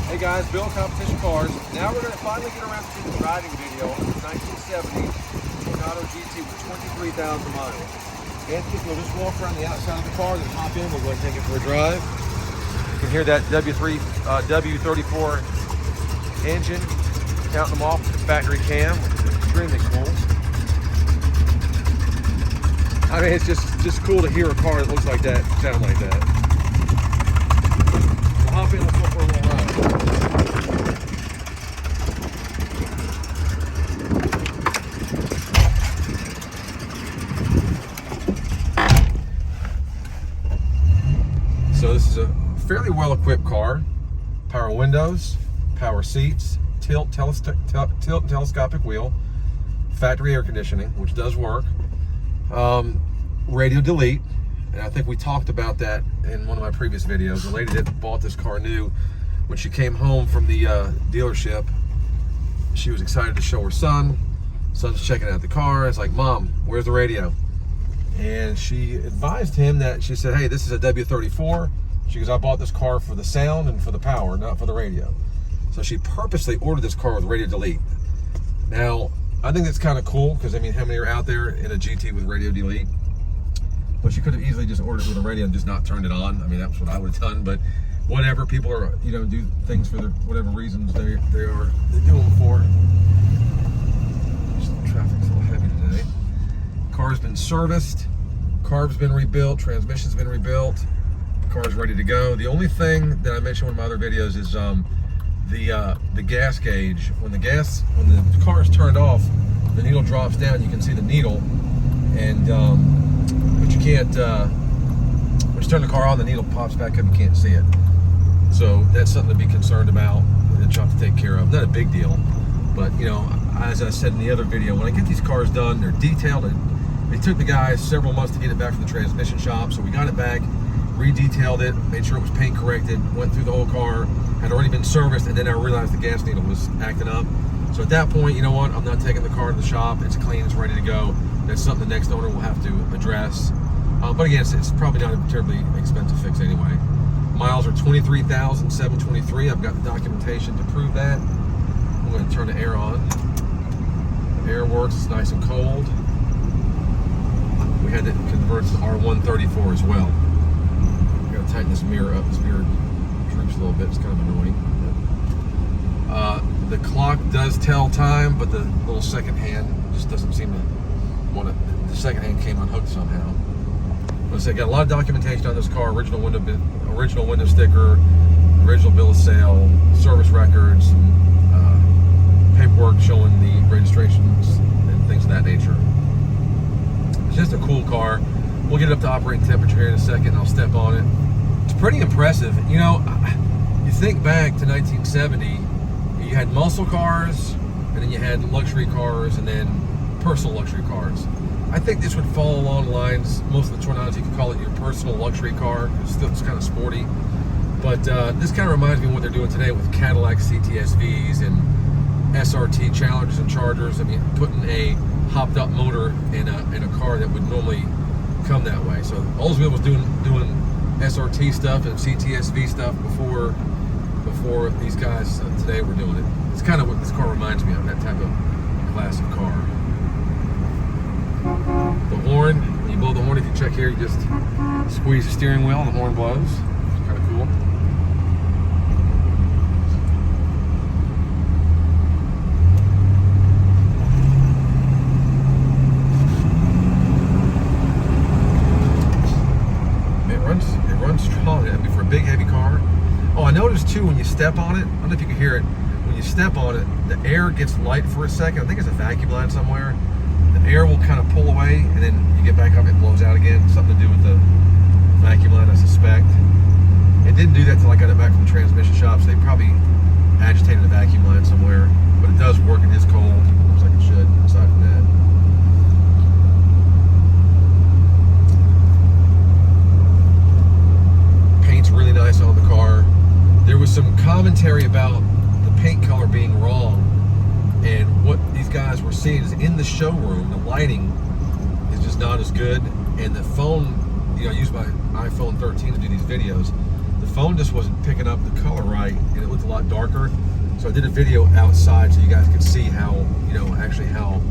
Hey guys, Bill Competition Cars. Now we're going to finally get around to the driving video of the 1970 Toronado GT with 23,000 miles. And we'll just walk around the outside of the car, then hop in, we'll go and take it for a drive. You can hear that W34 engine, counting them off with the factory cam, which is extremely cool. I mean, it's just cool to hear a car that looks like that, sound like that. We'll hop in, let's go for a little ride. So this is a fairly well-equipped car. Power windows, power seats, tilt and telescopic wheel, factory air conditioning, which does work, radio delete, and I think we talked about that in one of my previous videos. The lady that bought this car new, when she came home from the dealership, she was excited to show her son. Son's checking out the car. It's like, Mom, where's the radio? And she advised him that, she said, hey, this is a W34. She goes, I bought this car for the sound and for the power, not for the radio. So she purposely ordered this car with radio delete. Now, I think that's kind of cool, because I mean, how many are out there in a GT with radio delete? But she could have easily just ordered it with a radio and just not turned it on. I mean, that's what I would have done, but whatever, people are, you know, do things for their, whatever reasons they do them for. Just the traffic's a little heavy today. Car's been serviced, carb's been rebuilt, transmission's been rebuilt, the car's ready to go. The only thing that I mentioned in one of my other videos is the gas gauge. When the car is turned off, the needle drops down. You can see the needle, and but you can't. When you turn the car on, the needle pops back up. You can't see it. So that's something to be concerned about that you have to take care of. Not a big deal, but you know, as I said in the other video, when I get these cars done, they're detailed. It took the guys several months to get it back from the transmission shop, so we got it back, re-detailed it, made sure it was paint corrected, went through the whole car, had already been serviced, and then I realized the gas needle was acting up. So at that point, you know what, I'm not taking the car to the shop, it's clean, it's ready to go. That's something the next owner will have to address. But again, it's probably not a terribly expensive fix anyway. Miles are 23,723. I've got the documentation to prove that. I'm going to turn the air on. The air works, it's nice and cold. We had to convert to R134 as well. I'm going to tighten this mirror up. This mirror droops a little bit. It's kind of annoying. The clock does tell time, but the little second hand just doesn't seem to want it. The second hand came unhooked somehow. But I got a lot of documentation on this car. Original window sticker, original bill of sale, service records, and paperwork showing the registrations and things of that nature. It's just a cool car. We'll get it up to operating temperature here in a second. I'll step on it. It's pretty impressive. You know, you think back to 1970, you had muscle cars, and then you had luxury cars, and then personal luxury cars. I think this would fall along the lines, most of the Tornados, you could call it your personal luxury car. It's kind of sporty. But this kind of reminds me of what they're doing today with Cadillac CTSVs and SRT Challengers and Chargers. I mean, putting a hopped up motor in a car that would normally come that way. So Oldsmobile was doing SRT stuff and CTSV stuff before these guys today were doing it. It's kind of what this car reminds me of, that type of class of car. The horn, when you blow the horn, if you check here, you just squeeze the steering wheel and the horn blows. It's kind of cool. It runs strong. I mean, for a big, heavy car. Oh, I noticed too, when you step on it, I don't know if you can hear it, when you step on it, the air gets light for a second. I think it's a vacuum line somewhere. The air will kind of pull away, and then you get back up, it blows out again. Something to do with the vacuum line, I suspect. It didn't do that until I got it back from the transmission shop, so they probably agitated the vacuum line somewhere. But it does work, it is cold. Looks like it should, aside from that. Paint's really nice on the car. There was some commentary about the paint color being wrong. And what these guys were seeing is in the showroom, the lighting is just not as good. And the phone, you know, I use my iPhone 13 to do these videos. The phone just wasn't picking up the color right, and it looked a lot darker. So I did a video outside so you guys could see how, you know, actually how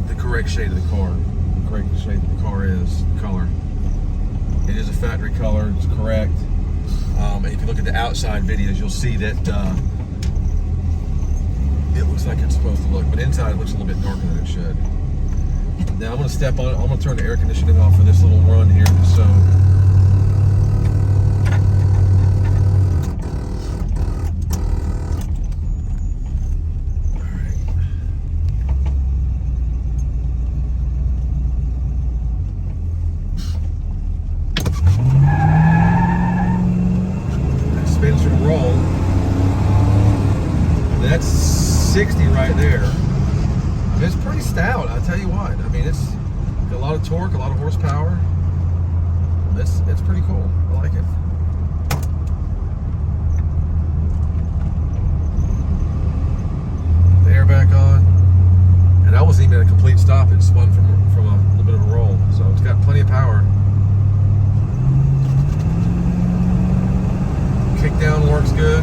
the correct shade of the car, is color. It is a factory color, it's correct. And if you look at the outside videos, you'll see that it looks like it's supposed to look, but inside it looks a little bit darker than it should. Now I'm going to step on it. I'm going to turn the air conditioning off for this little run here. So roll. That's 60 right there. It's pretty stout, I'll tell you what. I mean, it's got a lot of torque, a lot of horsepower. It's pretty cool. I like it. The air back on. And that wasn't even a complete stop. It spun from a little bit of a roll. So it's got plenty of power. Kick down works good.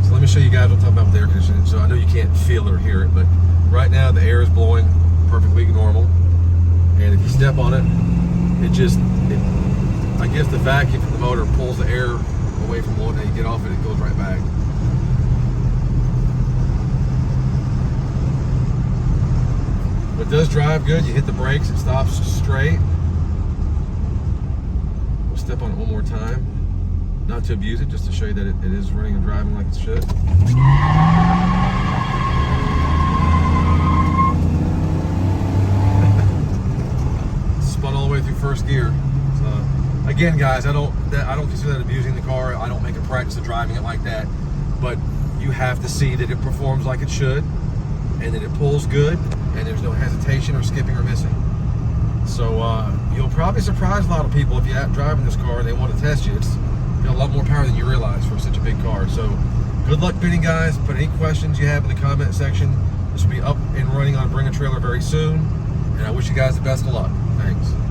So let me show you guys what I'm talking about with the air conditioning. So I know you can't feel it or hear it, but right now the air is blowing perfectly normal. And if you step on it, I guess the vacuum from the motor pulls the air away from blowing, and you get off it, it goes right back. It does drive good. You hit the brakes, it stops straight. We'll step on it one more time. Not to abuse it, just to show you that it is running and driving like it should. Spun all the way through first gear. So, again, guys, I don't consider that abusing the car. I don't make a practice of driving it like that. But you have to see that it performs like it should, and that it pulls good, and there's no hesitation or skipping or missing. So you'll probably surprise a lot of people if you're out driving this car and they want to test you. It's got a lot more power than you realize for such a big car. So good luck bidding, guys. Put any questions you have in the comment section. This will be up and running on Bring a Trailer very soon. And I wish you guys the best of luck. Thanks.